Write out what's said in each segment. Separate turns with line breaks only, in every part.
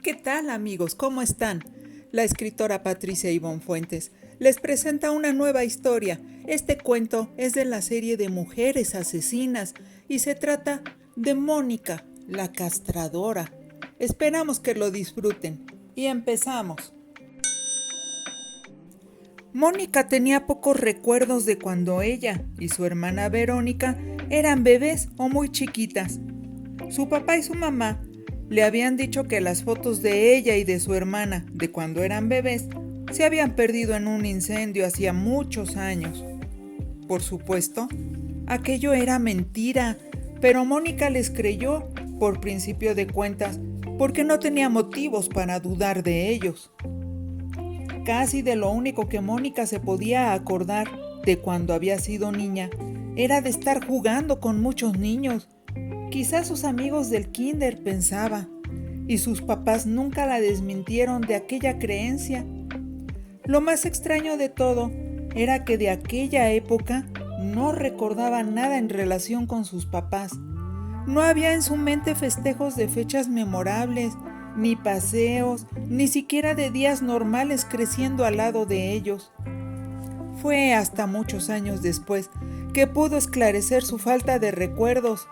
¿Qué tal, amigos? ¿Cómo están? La escritora Patricia Ivonne Fuentes les presenta una nueva historia. Este cuento es de la serie de Mujeres Asesinas y se trata de Mónica, la castradora. Esperamos que lo disfruten y empezamos. Mónica tenía pocos recuerdos de cuando ella y su hermana Verónica eran bebés o muy chiquitas. Su papá y su mamá le habían dicho que las fotos de ella y de su hermana de cuando eran bebés se habían perdido en un incendio hacía muchos años. Por supuesto, aquello era mentira, pero Mónica les creyó por principio de cuentas porque no tenía motivos para dudar de ellos. Casi de lo único que Mónica se podía acordar de cuando había sido niña era de estar jugando con muchos niños. Quizás sus amigos del kinder, pensaba, y sus papás nunca la desmintieron de aquella creencia. Lo más extraño de todo era que de aquella época no recordaba nada en relación con sus papás. No había en su mente festejos de fechas memorables, ni paseos, ni siquiera de días normales creciendo al lado de ellos. Fue hasta muchos años después que pudo esclarecer su falta de recuerdos.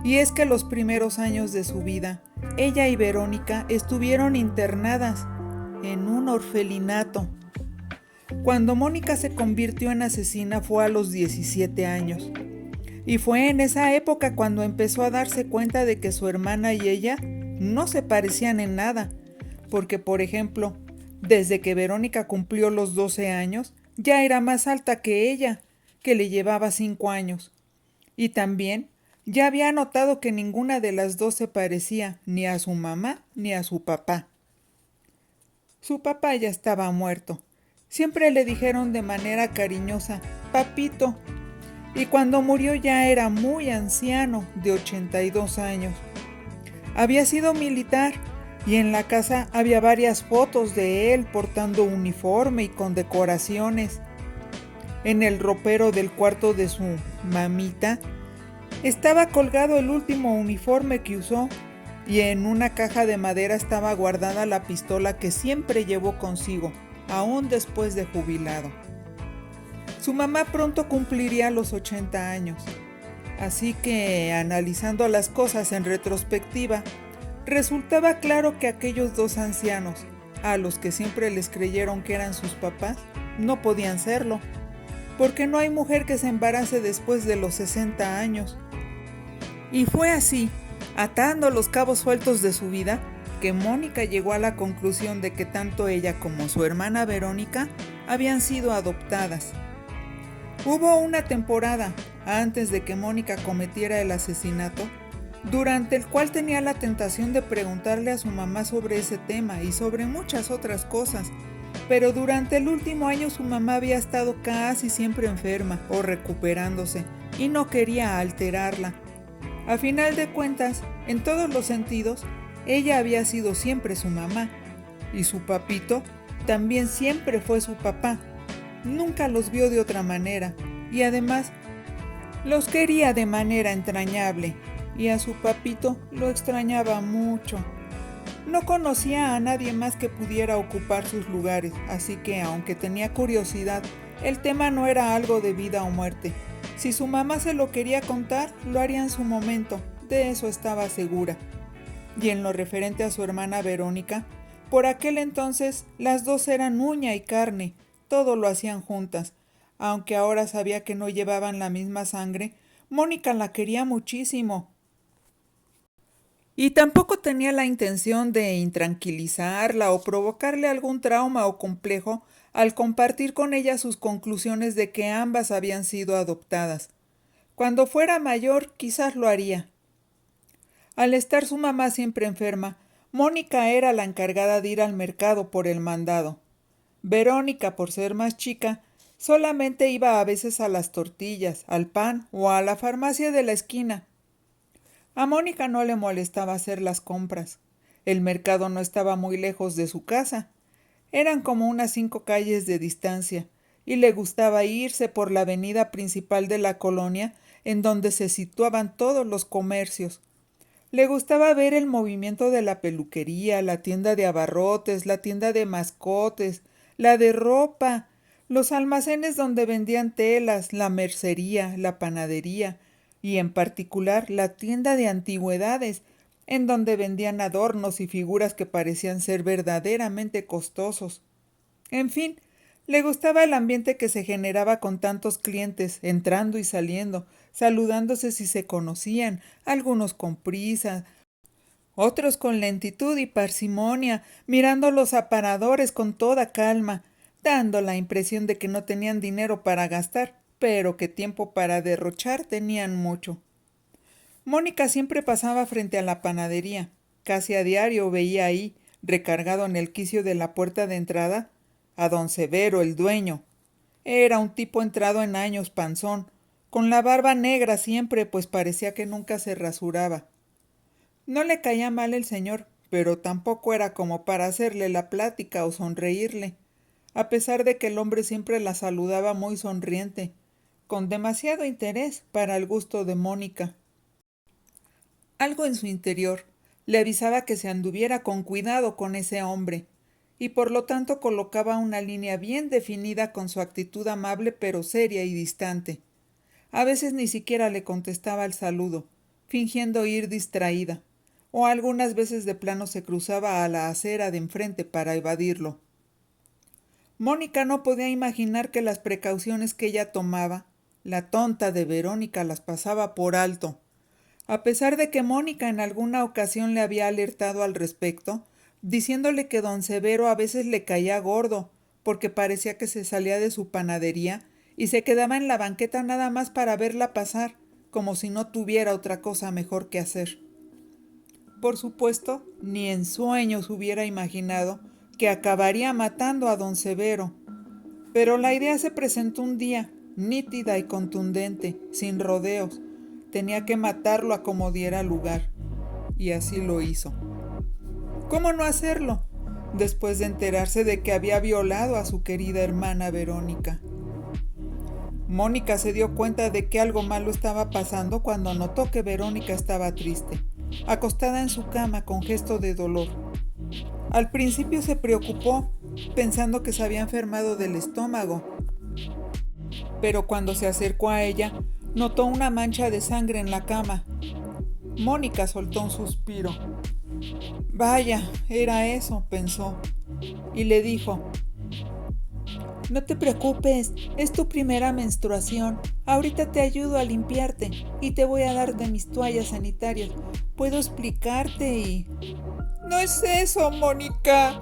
Y es que los primeros años de su vida, ella y Verónica estuvieron internadas en un orfelinato. Cuando Mónica se convirtió en asesina fue a los 17 años. Y fue en esa época cuando empezó a darse cuenta de que su hermana y ella no se parecían en nada. Porque, por ejemplo, desde que Verónica cumplió los 12 años, ya era más alta que ella, que le llevaba 5 años. Y también ya había notado que ninguna de las dos se parecía ni a su mamá ni a su papá. Su papá ya estaba muerto. Siempre le dijeron de manera cariñosa, papito. Y cuando murió ya era muy anciano, de 82 años. Había sido militar y en la casa había varias fotos de él portando uniforme y con decoraciones. En el ropero del cuarto de su mamita estaba colgado el último uniforme que usó y en una caja de madera estaba guardada la pistola que siempre llevó consigo, aún después de jubilado. Su mamá pronto cumpliría los 80 años, así que, analizando las cosas en retrospectiva, resultaba claro que aquellos dos ancianos, a los que siempre les creyeron que eran sus papás, no podían serlo, porque no hay mujer que se embarace después de los 60 años. Y fue así, atando los cabos sueltos de su vida, que Mónica llegó a la conclusión de que tanto ella como su hermana Verónica habían sido adoptadas. Hubo una temporada, antes de que Mónica cometiera el asesinato, durante el cual tenía la tentación de preguntarle a su mamá sobre ese tema y sobre muchas otras cosas, pero durante el último año su mamá había estado casi siempre enferma o recuperándose y no quería alterarla. A final de cuentas, en todos los sentidos, ella había sido siempre su mamá, y su papito también siempre fue su papá. Nunca los vio de otra manera, y además los quería de manera entrañable, y a su papito lo extrañaba mucho. No conocía a nadie más que pudiera ocupar sus lugares, así que, aunque tenía curiosidad, el tema no era algo de vida o muerte. Si su mamá se lo quería contar, lo haría en su momento, de eso estaba segura. Y en lo referente a su hermana Verónica, por aquel entonces las dos eran uña y carne, todo lo hacían juntas. Aunque ahora sabía que no llevaban la misma sangre, Mónica la quería muchísimo. Y tampoco tenía la intención de intranquilizarla o provocarle algún trauma o complejo al compartir con ella sus conclusiones de que ambas habían sido adoptadas. Cuando fuera mayor, quizás lo haría. Al estar su mamá siempre enferma, Mónica era la encargada de ir al mercado por el mandado. Verónica, por ser más chica, solamente iba a veces a las tortillas, al pan o a la farmacia de la esquina. A Mónica no le molestaba hacer las compras. El mercado no estaba muy lejos de su casa. Eran como unas 5 calles de distancia, y le gustaba irse por la avenida principal de la colonia, en donde se situaban todos los comercios. Le gustaba ver el movimiento de la peluquería, la tienda de abarrotes, la tienda de mascotes, la de ropa, los almacenes donde vendían telas, la mercería, la panadería y en particular la tienda de antigüedades, en donde vendían adornos y figuras que parecían ser verdaderamente costosos. En fin, le gustaba el ambiente que se generaba con tantos clientes, entrando y saliendo, saludándose si se conocían, algunos con prisa, otros con lentitud y parsimonia, mirando los aparadores con toda calma, dando la impresión de que no tenían dinero para gastar, pero que tiempo para derrochar tenían mucho. Mónica siempre pasaba frente a la panadería. Casi a diario veía ahí, recargado en el quicio de la puerta de entrada, a don Severo, el dueño. Era un tipo entrado en años, panzón, con la barba negra siempre, pues parecía que nunca se rasuraba. No le caía mal el señor, pero tampoco era como para hacerle la plática o sonreírle, a pesar de que el hombre siempre la saludaba muy sonriente, con demasiado interés para el gusto de Mónica. Algo en su interior le avisaba que se anduviera con cuidado con ese hombre, y por lo tanto colocaba una línea bien definida con su actitud amable pero seria y distante. A veces ni siquiera le contestaba al saludo, fingiendo ir distraída, o algunas veces de plano se cruzaba a la acera de enfrente para evadirlo. Mónica no podía imaginar que las precauciones que ella tomaba, la tonta de Verónica las pasaba por alto. A pesar de que Mónica en alguna ocasión le había alertado al respecto, diciéndole que don Severo a veces le caía gordo, porque parecía que se salía de su panadería y se quedaba en la banqueta nada más para verla pasar, como si no tuviera otra cosa mejor que hacer. Por supuesto, ni en sueños hubiera imaginado que acabaría matando a don Severo, pero la idea se presentó un día, nítida y contundente, sin rodeos. Tenía que matarlo a como diera lugar, y así lo hizo. ¿Cómo no hacerlo? Después de enterarse de que había violado a su querida hermana Verónica. Mónica se dio cuenta de que algo malo estaba pasando cuando notó que Verónica estaba triste, acostada en su cama con gesto de dolor. Al principio se preocupó, pensando que se había enfermado del estómago, pero cuando se acercó a ella, notó una mancha de sangre en la cama. Mónica soltó un suspiro. Vaya, era eso, pensó, y le dijo: no te preocupes, es tu primera menstruación. Ahorita te ayudo a limpiarte y te voy a dar de mis toallas sanitarias. Puedo explicarte y... No es eso, Mónica,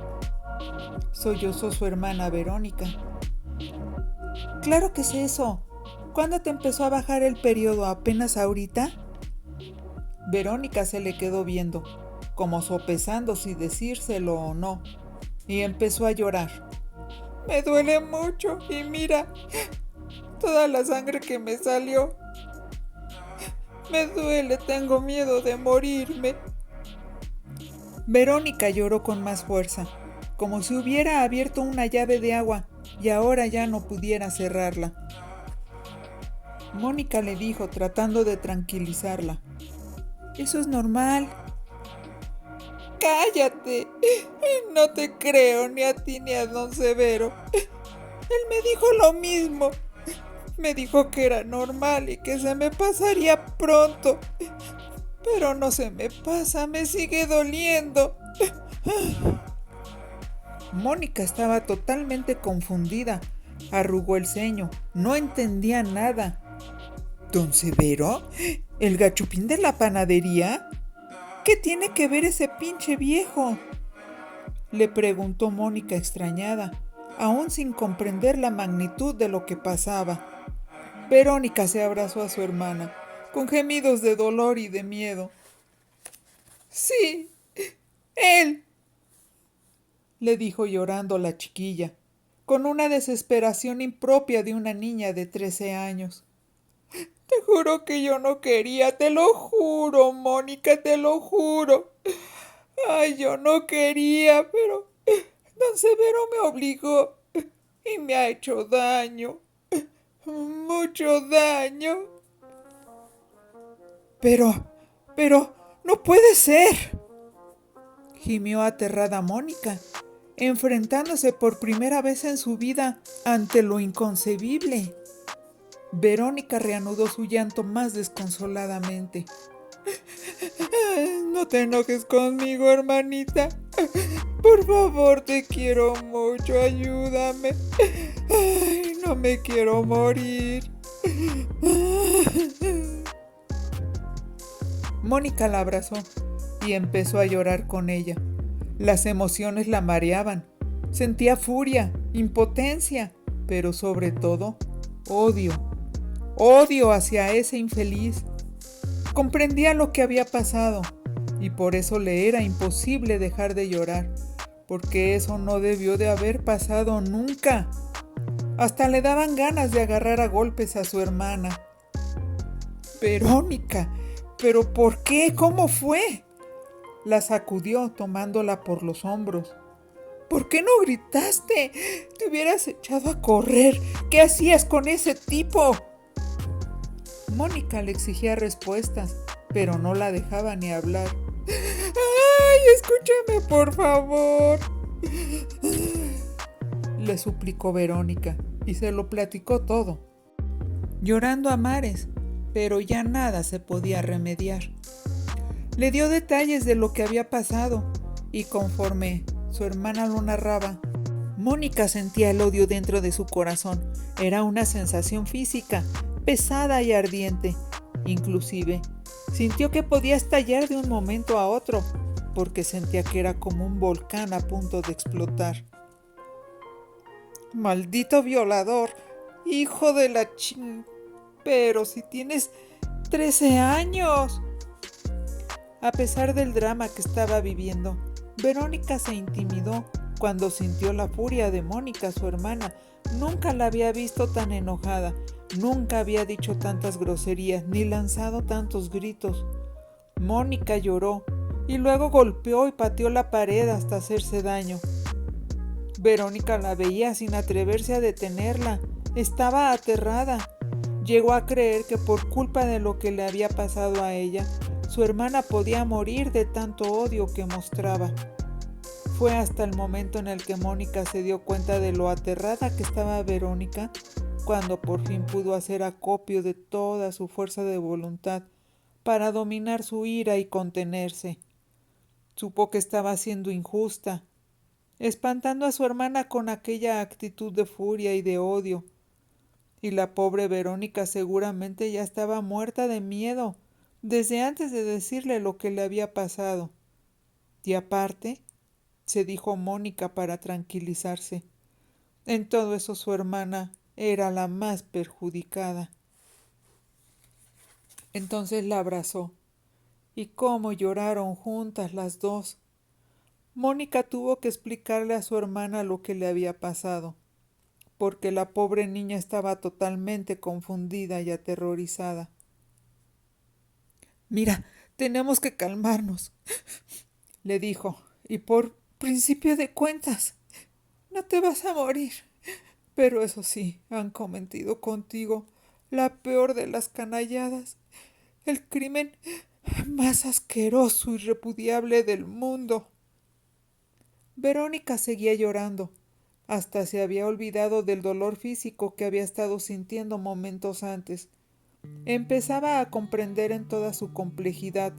sollozó su hermana Verónica. Claro que es eso. ¿Cuándo te empezó a bajar el periodo? ¿Apenas ahorita? Verónica se le quedó viendo, como sopesando si decírselo o no, y empezó a llorar. Me duele mucho y mira, toda la sangre que me salió. Me duele, tengo miedo de morirme. Verónica lloró con más fuerza, como si hubiera abierto una llave de agua y ahora ya no pudiera cerrarla. Mónica le dijo, tratando de tranquilizarla: eso es normal. ¡Cállate! No te creo ni a ti ni a don Severo. Él me dijo lo mismo. Me dijo que era normal y que se me pasaría pronto. Pero no se me pasa, me sigue doliendo. Mónica estaba totalmente confundida. Arrugó el ceño. No entendía nada. ¿Don Severo? ¿El gachupín de la panadería? ¿Qué tiene que ver ese pinche viejo?, le preguntó Mónica extrañada, aún sin comprender la magnitud de lo que pasaba. Verónica se abrazó a su hermana, con gemidos de dolor y de miedo. Sí, él, le dijo llorando la chiquilla, con una desesperación impropia de una niña de 13 años. Te juro que yo no quería, te lo juro, Mónica, te lo juro. Ay, yo no quería, pero don Severo me obligó y me ha hecho daño, mucho daño. Pero, ¡No puede ser!, gimió aterrada Mónica, enfrentándose por primera vez en su vida ante lo inconcebible. Verónica reanudó su llanto más desconsoladamente. No te enojes conmigo, hermanita. Por favor, te quiero mucho, ayúdame. Ay, no me quiero morir. Mónica la abrazó y empezó a llorar con ella. Las emociones la mareaban. Sentía furia, impotencia, pero sobre todo, odio. Odio hacia ese infeliz. Comprendía lo que había pasado y por eso le era imposible dejar de llorar, porque eso no debió de haber pasado nunca. Hasta le daban ganas de agarrar a golpes a su hermana. Verónica, ¿pero por qué? ¿Cómo fue? La sacudió tomándola por los hombros. ¿Por qué no gritaste? Te hubieras echado a correr. ¿Qué hacías con ese tipo? Mónica le exigía respuestas, pero no la dejaba ni hablar. ¡Ay, escúchame, por favor!, le suplicó Verónica, y se lo platicó todo, llorando a mares, pero ya nada se podía remediar. Le dio detalles de lo que había pasado, y conforme su hermana lo narraba, Mónica sentía el odio dentro de su corazón. Era una sensación física, pesada y ardiente. Inclusive, sintió que podía estallar de un momento a otro, porque sentía que era como un volcán a punto de explotar. ¡Maldito violador! ¡Hijo de la ching! ¡Pero si tienes 13 años! A pesar del drama que estaba viviendo, Verónica se intimidó cuando sintió la furia de Mónica, su hermana. Nunca la había visto tan enojada, nunca había dicho tantas groserías, ni lanzado tantos gritos. Mónica lloró y luego golpeó y pateó la pared hasta hacerse daño. Verónica la veía sin atreverse a detenerla. Estaba aterrada. Llegó a creer que por culpa de lo que le había pasado a ella, su hermana podía morir de tanto odio que mostraba. Fue hasta el momento en el que Mónica se dio cuenta de lo aterrada que estaba Verónica, cuando por fin pudo hacer acopio de toda su fuerza de voluntad para dominar su ira y contenerse. Supo que estaba siendo injusta, espantando a su hermana con aquella actitud de furia y de odio. Y la pobre Verónica seguramente ya estaba muerta de miedo desde antes de decirle lo que le había pasado. Y aparte, se dijo Mónica para tranquilizarse, en todo eso su hermana era la más perjudicada. Entonces la abrazó, y cómo lloraron juntas las dos. Mónica tuvo que explicarle a su hermana lo que le había pasado, porque la pobre niña estaba totalmente confundida y aterrorizada. Mira, tenemos que calmarnos, le dijo, y por principio de cuentas, no te vas a morir. Pero eso sí, han cometido contigo la peor de las canalladas, el crimen más asqueroso y repudiable del mundo. Verónica seguía llorando. Hasta se había olvidado del dolor físico que había estado sintiendo momentos antes. Empezaba a comprender en toda su complejidad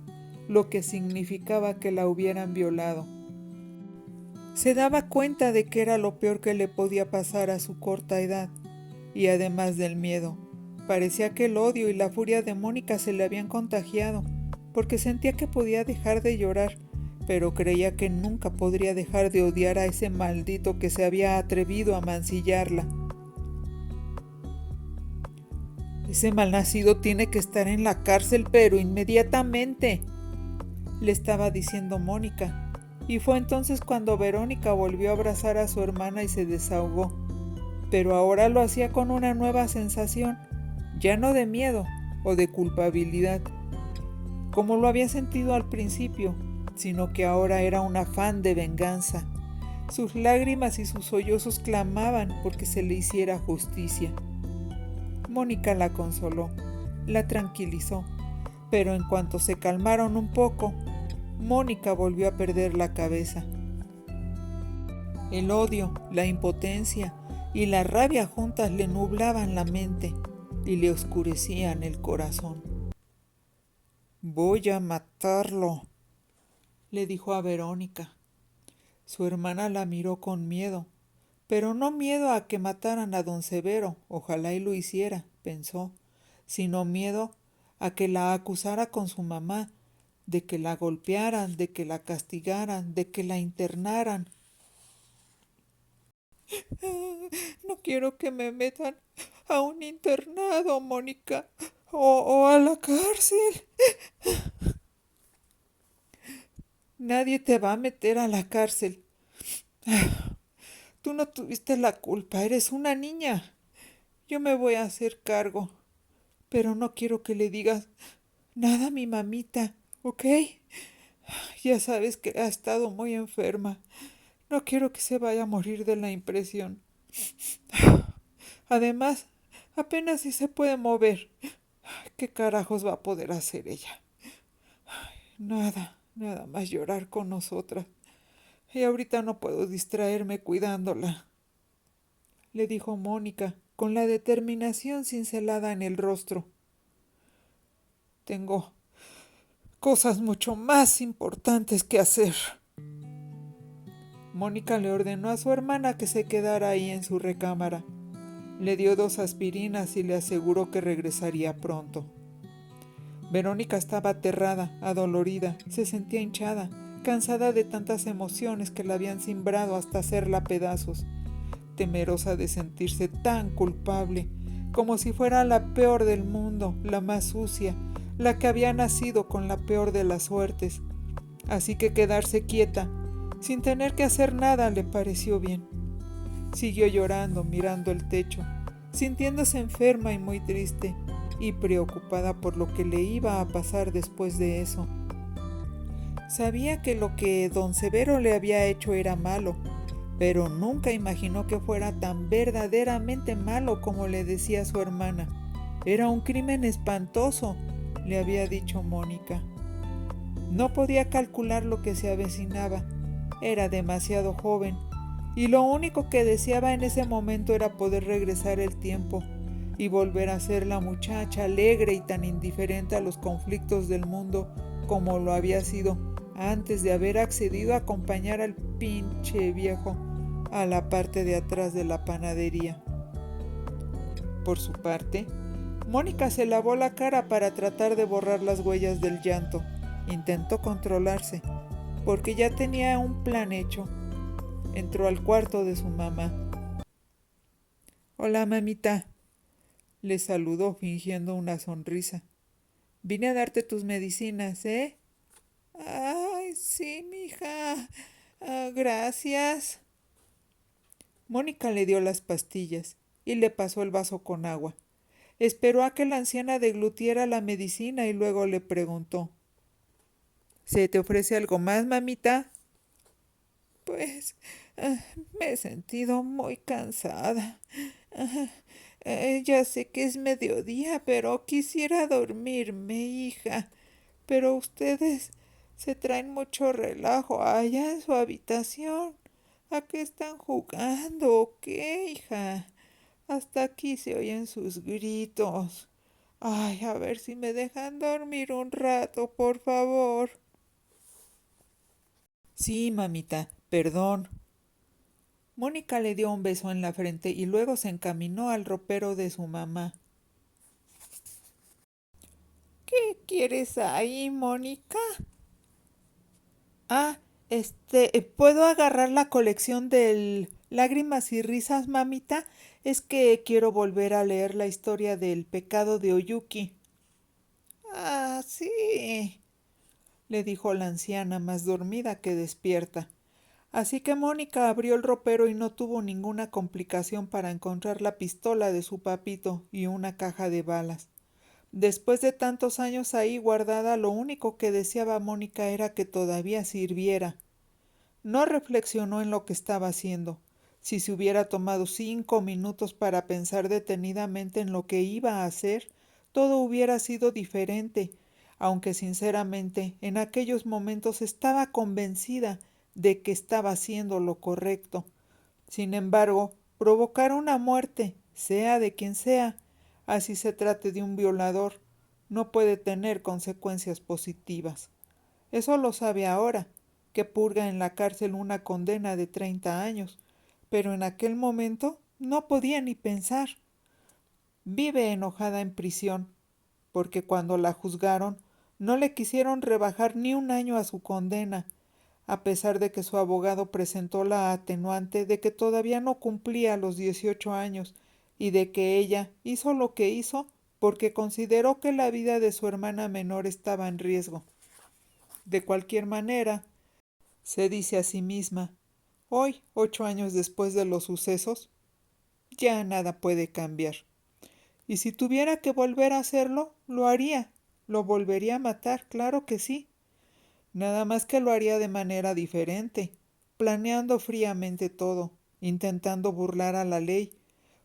lo que significaba que la hubieran violado. Se daba cuenta de que era lo peor que le podía pasar a su corta edad, y además del miedo, parecía que el odio y la furia de Mónica se le habían contagiado, porque sentía que podía dejar de llorar, pero creía que nunca podría dejar de odiar a ese maldito que se había atrevido a mancillarla. Ese malnacido tiene que estar en la cárcel, pero inmediatamente, le estaba diciendo Mónica. Y fue entonces cuando Verónica volvió a abrazar a su hermana y se desahogó. Pero ahora lo hacía con una nueva sensación, ya no de miedo o de culpabilidad, como lo había sentido al principio, sino que ahora era un afán de venganza. Sus lágrimas y sus sollozos clamaban porque se le hiciera justicia. Mónica la consoló, la tranquilizó, Pero en cuanto se calmaron un poco, Mónica volvió a perder la cabeza. El odio, la impotencia y la rabia juntas le nublaban la mente y le oscurecían el corazón. «Voy a matarlo», le dijo a Verónica. Su hermana la miró con miedo, pero no miedo a que mataran a don Severo, ojalá y lo hiciera, pensó, sino miedo a que la acusara con su mamá, de que la golpearan, de que la castigaran, de que la internaran. «No quiero que me metan a un internado, Mónica, o a la cárcel». «Nadie te va a meter a la cárcel. Tú no tuviste la culpa, eres una niña. Yo me voy a hacer cargo, pero no quiero que le digas nada a mi mamita, ¿ok? Ya sabes que ha estado muy enferma. No quiero que se vaya a morir de la impresión. Además, apenas si se puede mover. ¿Qué carajos va a poder hacer ella? Nada más llorar con nosotras. Y ahorita no puedo distraerme cuidándola», le dijo Mónica, con la determinación cincelada en el rostro. «Tengo cosas mucho más importantes que hacer». Mónica le ordenó a su hermana que se quedara ahí en su recámara. Le dio 2 aspirinas y le aseguró que regresaría pronto. Verónica estaba aterrada, adolorida, se sentía hinchada, cansada de tantas emociones que la habían cimbrado hasta hacerla pedazos, temerosa de sentirse tan culpable, como si fuera la peor del mundo, la más sucia, la que había nacido con la peor de las suertes. Así que quedarse quieta, sin tener que hacer nada, le pareció bien. Siguió llorando, mirando el techo, sintiéndose enferma y muy triste, y preocupada por lo que le iba a pasar después de eso. Sabía que lo que don Severo le había hecho era malo, pero nunca imaginó que fuera tan verdaderamente malo como le decía su hermana. Era un crimen espantoso, le había dicho Mónica. No podía calcular lo que se avecinaba. Era demasiado joven, y lo único que deseaba en ese momento era poder regresar el tiempo y volver a ser la muchacha alegre y tan indiferente a los conflictos del mundo como lo había sido antes de haber accedido a acompañar al pinche viejo a la parte de atrás de la panadería. Por su parte, Mónica se lavó la cara para tratar de borrar las huellas del llanto. Intentó controlarse, porque ya tenía un plan hecho. Entró al cuarto de su mamá. «Hola, mamita», le saludó fingiendo una sonrisa. «Vine a darte tus medicinas, ¿eh?» «Ay, sí, mija. Gracias». Mónica le dio las pastillas y le pasó el vaso con agua. Esperó a que la anciana deglutiera la medicina y luego le preguntó: «¿Se te ofrece algo más, mamita?» «Pues me he sentido muy cansada. Ya sé que es mediodía, pero quisiera dormirme, hija. Pero ustedes se traen mucho relajo allá en su habitación. ¿A qué están jugando o qué, hija? Hasta aquí se oyen sus gritos. Ay, a ver si me dejan dormir un rato, por favor». «Sí, mamita, perdón». Mónica le dio un beso en la frente y luego se encaminó al ropero de su mamá. «¿Qué quieres ahí, Mónica?» «Ah, ¿puedo agarrar la colección del Lágrimas y Risas, mamita? Es que quiero volver a leer la historia del pecado de Oyuki». «Ah, sí», le dijo la anciana, más dormida que despierta. Así que Mónica abrió el ropero y no tuvo ninguna complicación para encontrar la pistola de su papito y una caja de balas. Después de tantos años ahí guardada, lo único que deseaba Mónica era que todavía sirviera. No reflexionó en lo que estaba haciendo. Si se hubiera tomado 5 minutos para pensar detenidamente en lo que iba a hacer, todo hubiera sido diferente. aunque sinceramente en aquellos momentos estaba convencida de que estaba haciendo lo correcto. Sin embargo, provocar una muerte, sea de quien sea, así se trate de un violador, no puede tener consecuencias positivas. Eso lo sabe ahora, que purga en la cárcel una condena de 30 años, pero en aquel momento no podía ni pensar. Vive enojada en prisión, porque cuando la juzgaron no le quisieron rebajar ni un año a su condena, a pesar de que su abogado presentó la atenuante de que todavía no cumplía los 18 años y de que ella hizo lo que hizo porque consideró que la vida de su hermana menor estaba en riesgo. De cualquier manera, se dice a sí misma, hoy, 8 años después de los sucesos, ya nada puede cambiar. Y si tuviera que volver a hacerlo, lo haría. Lo volvería a matar, claro que sí. Nada más que lo haría de manera diferente, planeando fríamente todo, intentando burlar a la ley,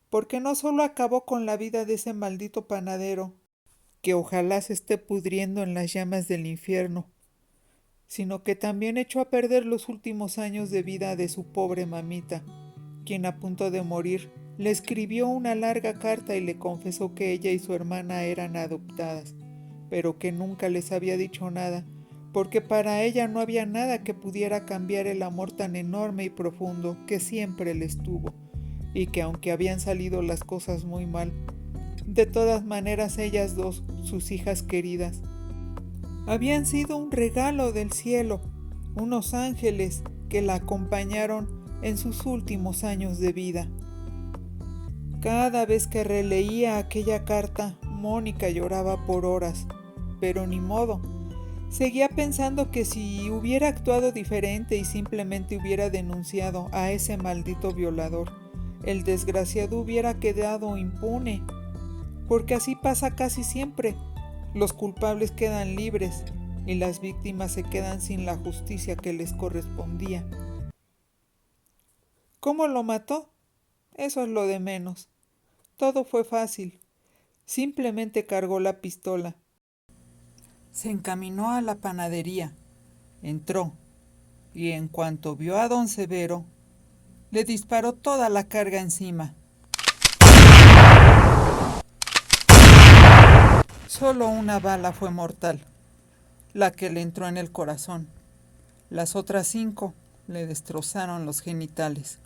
porque no solo acabó con la vida de ese maldito panadero, que ojalá se esté pudriendo en las llamas del infierno, sino que también echó a perder los últimos años de vida de su pobre mamita, quien a punto de morir le escribió una larga carta y le confesó que ella y su hermana eran adoptadas, pero que nunca les había dicho nada, porque para ella no había nada que pudiera cambiar el amor tan enorme y profundo que siempre les tuvo, y que aunque habían salido las cosas muy mal, de todas maneras ellas dos, sus hijas queridas, habían sido un regalo del cielo, unos ángeles que la acompañaron en sus últimos años de vida. Cada vez que releía aquella carta, Mónica lloraba por horas, pero ni modo. Seguía pensando que si hubiera actuado diferente y simplemente hubiera denunciado a ese maldito violador, el desgraciado hubiera quedado impune, porque así pasa casi siempre. Los culpables quedan libres y las víctimas se quedan sin la justicia que les correspondía. ¿Cómo lo mató? Eso es lo de menos. Todo fue fácil. Simplemente cargó la pistola. Se encaminó a la panadería, entró, y en cuanto vio a don Severo, le disparó toda la carga encima. Solo una bala fue mortal, la que le entró en el corazón. Las otras 5 le destrozaron los genitales.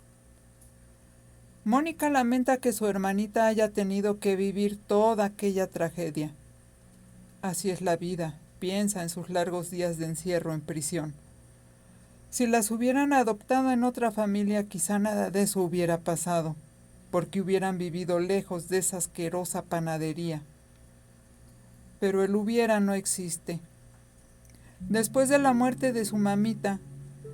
Mónica lamenta que su hermanita haya tenido que vivir toda aquella tragedia. Así es la vida, piensa en sus largos días de encierro en prisión. Si las hubieran adoptado en otra familia, quizá nada de eso hubiera pasado, porque hubieran vivido lejos de esa asquerosa panadería. Pero el hubiera no existe. Después de la muerte de su mamita,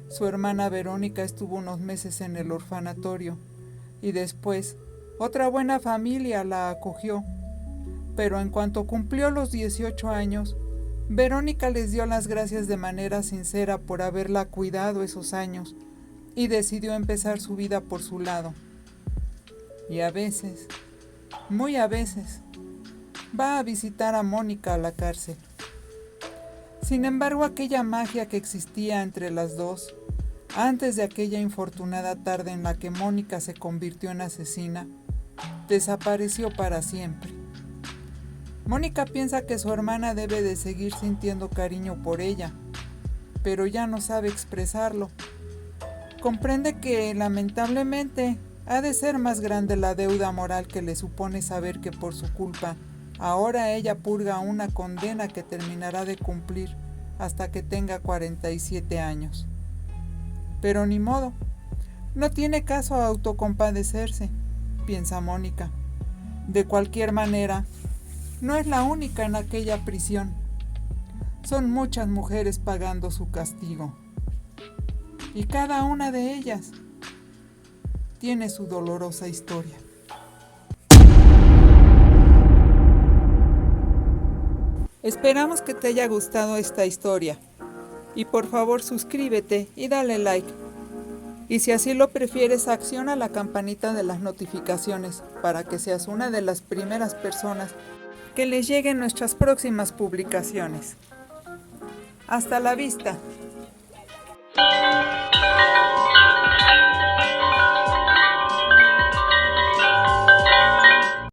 su hermana Verónica estuvo unos meses en el orfanatorio y después otra buena familia la acogió. Pero en cuanto cumplió los 18 años, Verónica les dio las gracias de manera sincera por haberla cuidado esos años y decidió empezar su vida por su lado. Y a veces, muy a veces, va a visitar a Mónica a la cárcel. Sin embargo, aquella magia que existía entre las dos, antes de aquella infortunada tarde en la que Mónica se convirtió en asesina, desapareció para siempre. Mónica piensa que su hermana debe de seguir sintiendo cariño por ella, pero ya no sabe expresarlo. Comprende que, lamentablemente, ha de ser más grande la deuda moral que le supone saber que por su culpa, ahora ella purga una condena que terminará de cumplir hasta que tenga 47 años. Pero ni modo, no tiene caso autocompadecerse, piensa Mónica. De cualquier manera, no es la única en aquella prisión. Son muchas mujeres pagando su castigo. Y cada una de ellas tiene su dolorosa historia. Esperamos que te haya gustado esta historia. Y por favor suscríbete y dale like. Y si así lo prefieres, acciona la campanita de las notificaciones para que seas una de las primeras personas que les lleguen nuestras próximas publicaciones. Hasta la vista.